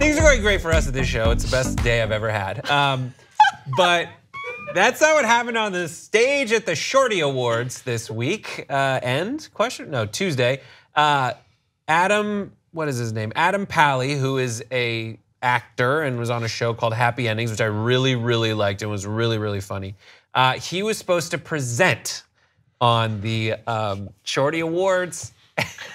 Things are going great for us at this show. It's the best day I've ever had. But that's not what happened on the stage at the Shorty Awards this week. Tuesday. Adam, what is his name? Adam Pally, who is a actor and was on a show called Happy Endings, which I really, really liked and was really, really funny. He was supposed to present on the Shorty Awards.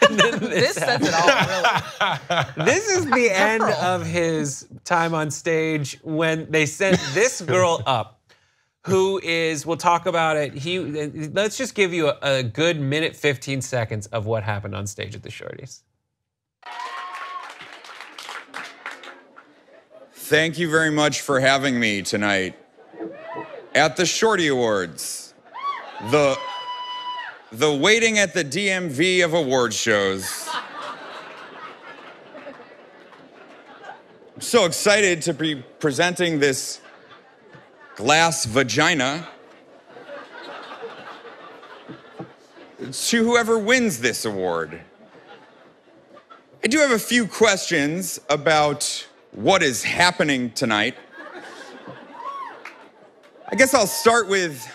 This says it all, really. This is the end of his time on stage when they sent this girl up, who is, we'll talk about it. Let's just give you a good minute, 15 seconds of what happened on stage at the Shorties. Thank you very much for having me tonight at the Shorty Awards, the waiting at the DMV of award shows. I'm so excited to be presenting this glass vagina to whoever wins this award. I do have a few questions about what is happening tonight. I guess I'll start with,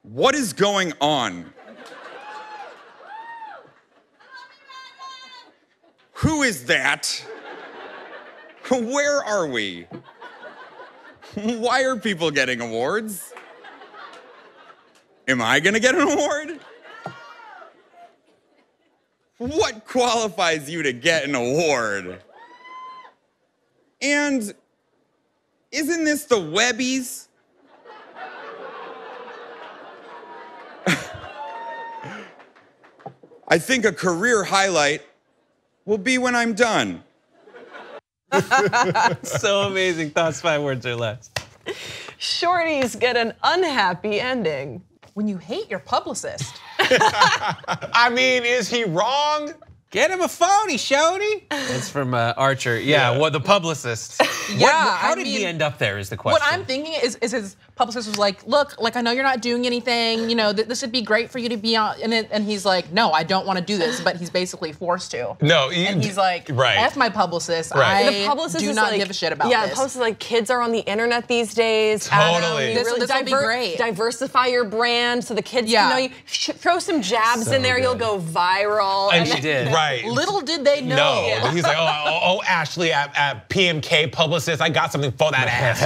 what is going on? Who is that? Where are we? Why are people getting awards? Am I gonna get an award? What qualifies you to get an award? And isn't this the Webbies? I think a career highlight will be when I'm done. So amazing. Thoughts, 5 words or less. Shorties get an unhappy ending. When you hate your publicist. I mean, is he wrong? Get him a phony, Shorty. That's from Archer. Yeah, well, the publicist. How did he end up there is the question. What I'm thinking is his publicist was like, look, like I know you're not doing anything, you know, this would be great for you to be on, and he's like, no, I don't want to do this, but he's basically forced to. No, and he's like, right. F my publicist, Right. I do not give a shit about this. Yeah, the publicist is like, kids are on the internet these days. Totally. Adam, This will be great. Diversify your brand so the kids can know you. Throw some jabs in there, you'll go viral. And she did. Right. Little did they know. No, he's like, oh, Ashley at PMK Publicist, I got something for that ass.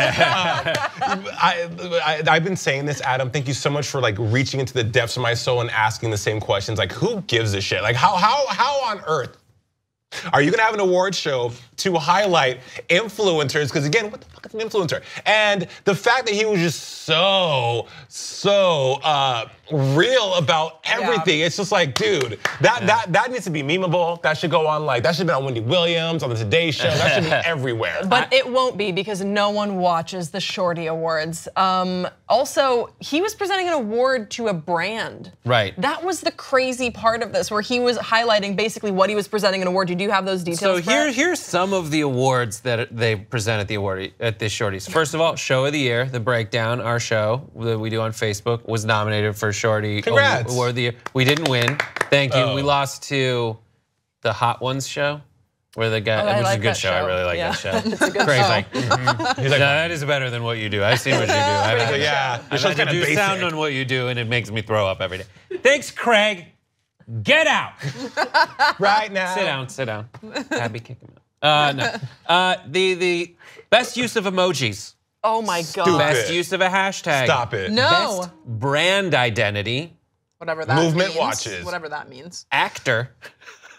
I've been saying this, Adam. Thank you so much for like reaching into the depths of my soul and asking the same questions. Like, who gives a shit? Like, how on earth are you gonna have an award show to highlight influencers? Because again, what the fuck is an influencer? And the fact that he was just so real about everything. Yeah. It's just like, dude, that needs to be memeable. That should go on that should be on Wendy Williams, on the Today Show. That should be everywhere. But it won't be because no one watches the Shorty Awards. Also, he was presenting an award to a brand. Right. That was the crazy part of this, where he was highlighting basically what he was presenting an award to. Do you have those details? So here's some of the awards that they present at this Shorties. First of all, Show of the Year, The Breakdown, our show that we do on Facebook, was nominated for Shorty Congrats. Award of the Year. We didn't win. Thank you. We lost to the Hot Ones show, where the guy, which is a good show. I really like that show. It's a good Craig's show. like, he's like, no, that is better than what you do. I've seen what you do. Yeah, I've had to do sound on what you do, and it makes me throw up every day. Thanks, Craig. Get out. Right now. Sit down. Abby, kick him out. No. The best use of emojis. Oh my God. Stupid. Best use of a hashtag. Stop it. No. Best brand identity. Whatever that Movement means. watches. Whatever that means. Actor.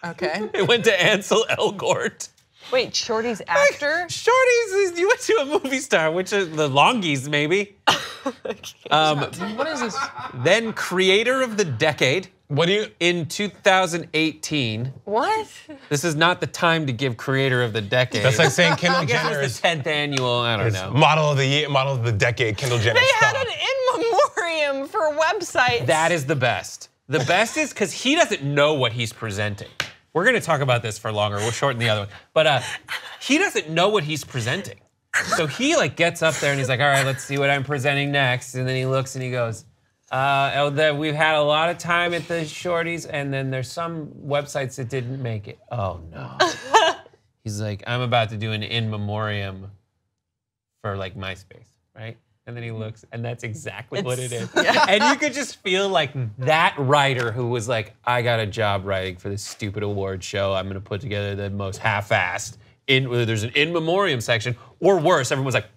Okay. It went to Ansel Elgort. Wait, Shorty's actor? Shorties, you went to a movie star, which is the Longies, maybe. What is this? Then creator of the decade. What do you? In 2018. What? This is not the time to give creator of the decade. That's like saying Kendall I guess Jenner it's the 10th annual, I don't know. Model of the year, model of the decade, Kendall Jenner. They had an in memoriam for websites. That is the best. The best is because he doesn't know what he's presenting. We're gonna talk about this for longer. We'll shorten the other one. But he doesn't know what he's presenting. So he gets up there and he's like, all right, let's see what I'm presenting next. And then he looks and he goes, we've had a lot of time at the Shorties, and then there's some websites that didn't make it. Oh no. he's like, I'm about to do an in memoriam for like MySpace, right? And then he looks, and that's exactly what it is. Yeah. And you could just feel like that writer who was like, I got a job writing for this stupid award show. I'm gonna put together the most half-assed, there's an in memoriam section, or worse, everyone's like,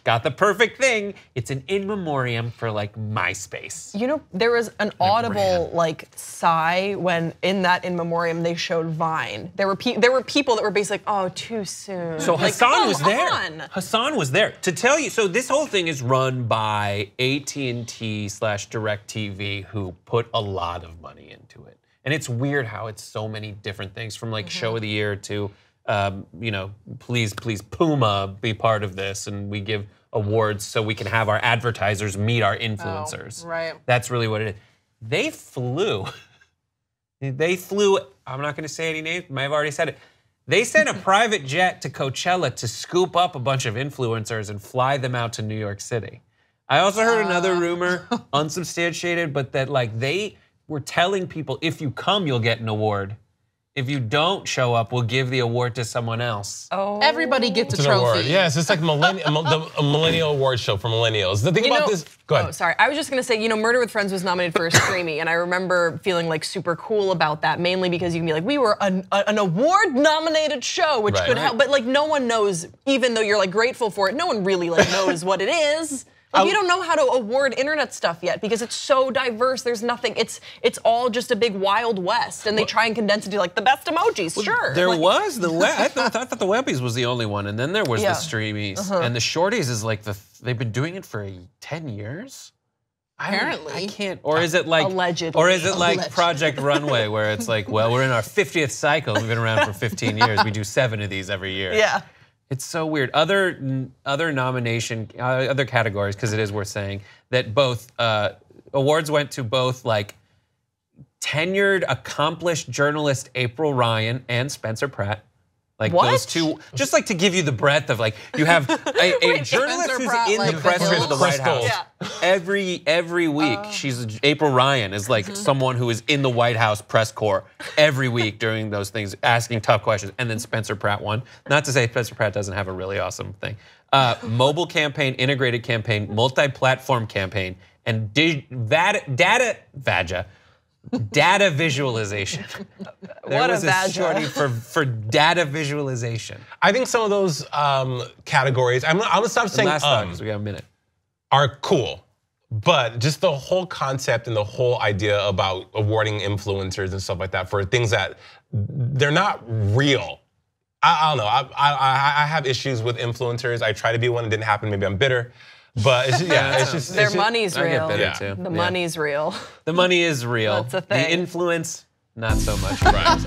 got the perfect thing. It's an in memoriam for like MySpace. You know, there was an audible like sigh when in that in memoriam they showed Vine. There were people that were basically like, oh, too soon. So like, Hassan was there. on. Hassan was there to tell you. So this whole thing is run by AT&T/DirecTV, who put a lot of money into it. And it's weird how it's so many different things, from like show of the year to, you know, please Puma be part of this, and we give awards so we can have our advertisers meet our influencers. Oh, right. That's really what it is. They flew, I'm not gonna say any names, might have already said it. They sent a private jet to Coachella to scoop up a bunch of influencers and fly them out to New York City. I also heard another rumor, unsubstantiated, but that like they were telling people, if you come, you'll get an award. If you don't show up, we'll give the award to someone else. Oh. Everybody gets a It's an trophy. award. Yes, it's like a millennial award show for millennials. The thing about this, go ahead. Oh, sorry. I was just gonna say, you know, Murder with Friends was nominated for a Screamy, and I remember feeling like super cool about that, mainly because you can be like, we were an award-nominated show, which Right. could help, but like no one knows, even though you're like grateful for it, no one really like knows what it is. Like, you don't know how to award internet stuff yet because it's so diverse. There's nothing. It's all just a big Wild West, and they try and condense it to like the best emojis. Sure. There Like, was the I thought the Webbies was the only one, and then there was Yeah. the Streamies, and the Shorties is like they've been doing it for 10 years. Apparently. I can't. Or is it like Allegedly. Or is it like Allegedly. Project Runway, where it's like, well, we're in our 50th cycle. We've been around for 15 years. We do 7 of these every year. Yeah. It's so weird. Other categories, because it is worth saying that both awards went to both like tenured, accomplished journalist April Ryan and Spencer Pratt. Like What? those two, just like to give you the breadth of like, you have a journalist Spencer who's Pratt, in like the the press room Hills? of the White House. Yeah. Every week, April Ryan is like someone who is in the White House press corps every week during those things, asking tough questions. And then Spencer Pratt won. Not to say Spencer Pratt doesn't have a really awesome thing. Mobile campaign, integrated campaign, multi-platform campaign, and data visualization. There What a was Vaja. Shorty for data visualization. I think some of those categories, I'm gonna stop saying Last thought, because we got a minute. are cool. But just the whole concept and the whole idea about awarding influencers and stuff like that for things that they're not real. I don't know. I have issues with influencers. I try to be one. It didn't happen. Maybe I'm bitter. But it's just Their money's I get real. better Yeah. too. The Yeah. money's real. The money is real. That's a thing. The influence, not so much. Right.